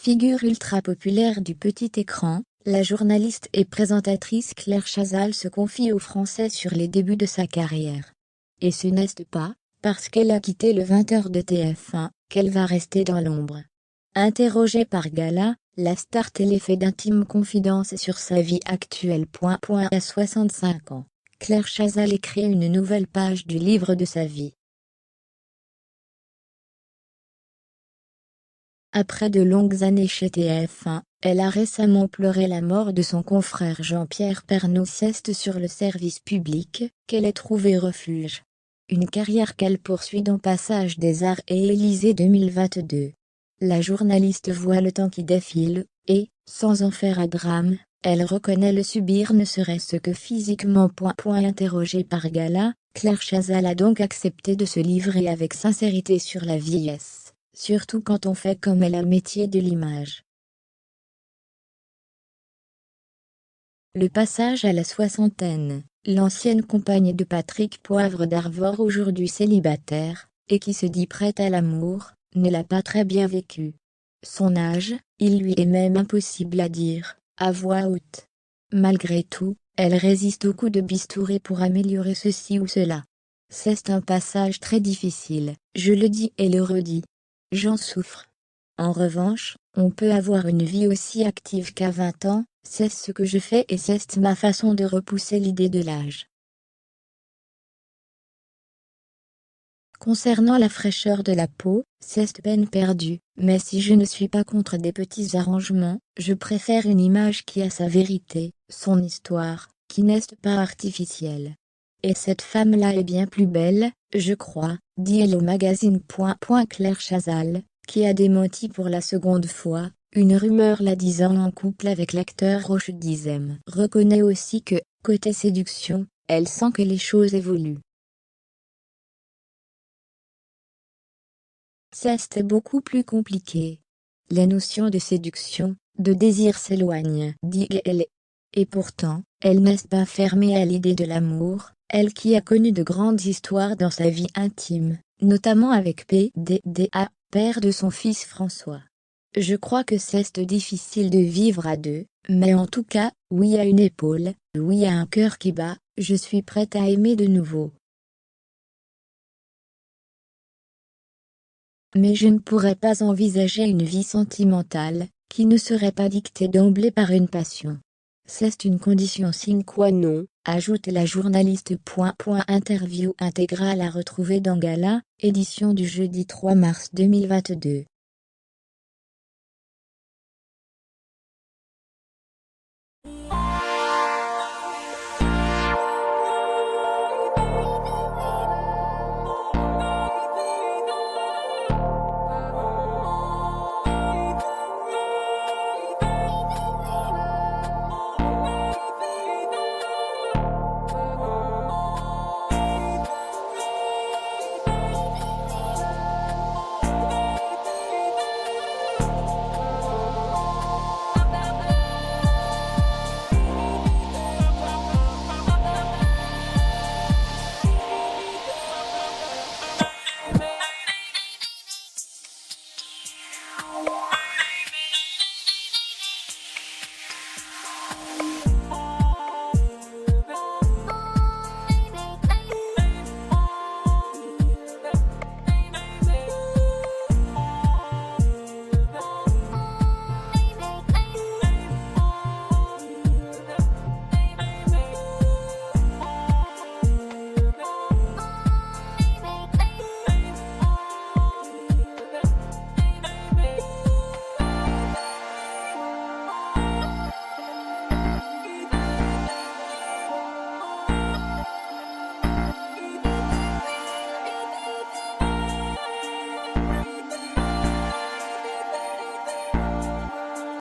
Figure ultra populaire du petit écran, la journaliste et présentatrice Claire Chazal se confie aux Français sur les débuts de sa carrière. Et ce n'est pas parce qu'elle a quitté le 20h de TF1 qu'elle va rester dans l'ombre. Interrogée par Gala, la star télé fait d'intimes confidences sur sa vie actuelle. À 65 ans, Claire Chazal écrit une nouvelle page du livre de sa vie. Après de longues années chez TF1, elle a récemment pleuré la mort de son confrère Jean-Pierre Pernaut. C'est sur le service public qu'elle a trouvé refuge. Une carrière qu'elle poursuit dans Passage des Arts et Élysée 2022. La journaliste voit le temps qui défile, et, sans en faire un drame, elle reconnaît le subir ne serait-ce que physiquement. Interrogée par Gala, Claire Chazal a donc accepté de se livrer avec sincérité sur la vieillesse, surtout quand on fait comme elle le métier de l'image. Le passage à la soixantaine, l'ancienne compagne de Patrick Poivre d'Arvor, aujourd'hui célibataire, et qui se dit prête à l'amour, ne l'a pas très bien vécu. Son âge, il lui est même impossible à dire, à voix haute. Malgré tout, elle résiste aux coups de bistouri pour améliorer ceci ou cela. C'est un passage très difficile, je le dis et le redis. J'en souffre. En revanche, on peut avoir une vie aussi active qu'à 20 ans, c'est ce que je fais et c'est ma façon de repousser l'idée de l'âge. Concernant la fraîcheur de la peau, c'est peine perdue, mais si je ne suis pas contre des petits arrangements, je préfère une image qui a sa vérité, son histoire, qui n'est pas artificielle. Et cette femme-là est bien plus belle, je crois, dit Hello Magazine. Claire Chazal, qui a démenti pour la seconde fois une rumeur la disant en couple avec l'acteur Roche Dizem, reconnaît aussi que, côté séduction, elle sent que les choses évoluent. C'est beaucoup plus compliqué. Les notions de séduction, de désir s'éloignent, dit elle. Et pourtant, elle n'est pas fermée à l'idée de l'amour, elle qui a connu de grandes histoires dans sa vie intime, notamment avec PDDA, père de son fils François. Je crois que c'est difficile de vivre à deux, mais en tout cas, oui à une épaule, oui à un cœur qui bat, je suis prête à aimer de nouveau. Mais je ne pourrais pas envisager une vie sentimentale, qui ne serait pas dictée d'emblée par une passion. C'est une condition sine qua non, ajoute la journaliste. Interview intégrale à retrouver dans Gala, édition du jeudi 3 mars 2022.